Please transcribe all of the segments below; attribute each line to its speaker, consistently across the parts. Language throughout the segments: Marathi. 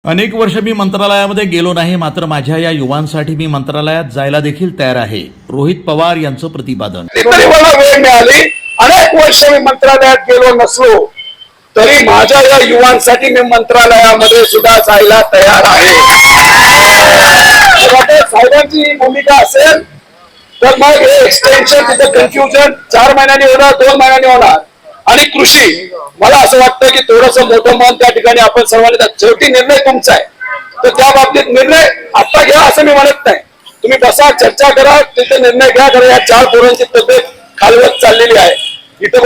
Speaker 1: अनेक वर्ष मी मंत्रालयामध्ये गेलो नाही, मात्र माझ्या या युवांसाठी मी मंत्रालयात जायला देखील तयार आहे. रोहित पवार यांचं प्रतिपादन.
Speaker 2: तरी मला वेळ मिळाली. अनेक वर्ष मी मंत्रालयात गेलो नसलो तरी माझ्या या युवांसाठी मी मंत्रालयामध्ये सुद्धा जायला तयार आहे. साहेबांची भूमिका असेल तर मग हे एक्सटेन्शन तिथं कन्फ्युजन 4 महिन्यांनी होणार, 2 महिन्यांनी होणार. आणि कृषी मला असं वाटतं की थोडस मोठं मन त्या ठिकाणी आपण सर्वांनी, शेवटी निर्णय तुमचा आहे तर त्या बाबतीत निर्णय आता घ्या असं मी म्हणत नाही. तुम्ही बसा, चर्चा करा, तिथे निर्णय घ्या. कारण या 4 पोरांची तब्येत खालवत चाललेली आहे. इथं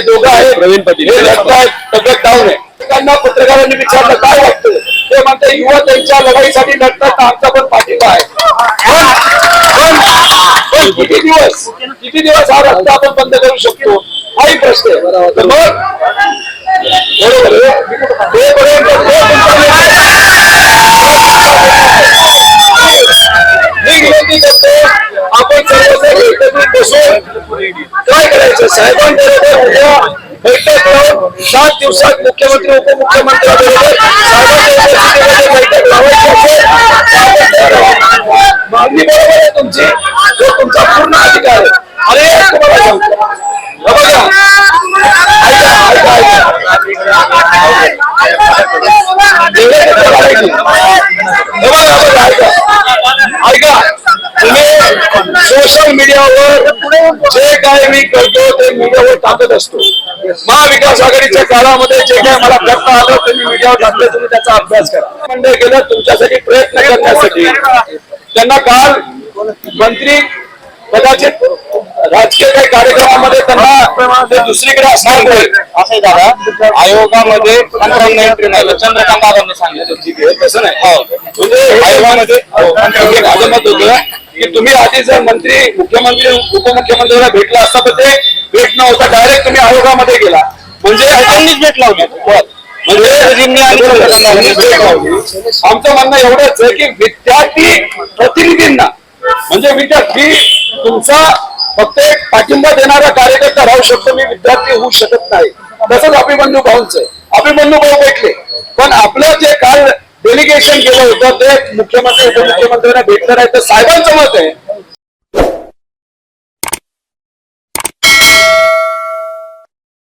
Speaker 2: दोघं आहेत, प्रवीण पाटील, हे तब्येत डाऊन आहे. त्यांना पत्रकारांनी विचारलं काय वाटतं, ते म्हणते युवा त्यांच्या लढाईसाठी लढतात, आमचा पण पाठिंबा आहे. पण किती दिवस हा रस्ता आपण बंद करू शकतो हाही प्रश्न आहे. तर मग मी विनंती करतो आपण सर्वजण एकत्रित बसून काय करायचं, साहेबांबरोबर उद्या बैठक लावून 7 दिवसात मुख्यमंत्री उपमुख्यमंत्र्यांबरोबर बैठक लावायची असेल मागणी बरोबर आहे तुमची, तो तुमचा पूर्ण अधिकार आहे. आणि तुम्हाला सांगतो ऐका, तुम्ही सोशल मीडियावर जे काय मी करतो ते मीडियावर टाकत असतो. महाविकास आघाडीच्या काळामध्ये जे काय मला करता आलं ते मी मीडियावर टाकलं, तुम्ही त्याचा अभ्यास करा. मंडळ केलं तुमच्यासाठी प्रयत्न करण्यासाठी. त्यांना काल मंत्री कदाचित राजकीय काही कार्यक्रमामध्ये त्यांना ते दुसरीकडे असणार
Speaker 3: असे दादा आयोगामध्ये चंद्रकांत दादांनी सांगितलं
Speaker 2: तसं नाही. म्हणजे आयोगामध्ये माझं मत होतं की तुम्ही आधी जर मंत्री मुख्यमंत्री उपमुख्यमंत्र्यांना भेटला असता तर ते भेट नव्हता, डायरेक्ट तुम्ही आयोगामध्ये गेला. म्हणजे
Speaker 3: त्यांनीच भेट लावली.
Speaker 2: आमचं म्हणणं एवढंच आहे की विद्यार्थी प्रतिनिधींना, म्हणजे विद्यार्थी तुमचा फक्त एक पाठिंबा देणारा कार्यकर्ता राहू शकतो, मी विद्यार्थी होऊ शकत नाही. तसंच अभिमन्यू भाऊंचं, अभिमन्यू भाऊ भेटले, पण आपलं जे काल डेलिगेशन केलं होतं ते मुख्यमंत्री उपमुख्यमंत्र्यांना भेटलं नाही. तर साहेबांचं मत आहे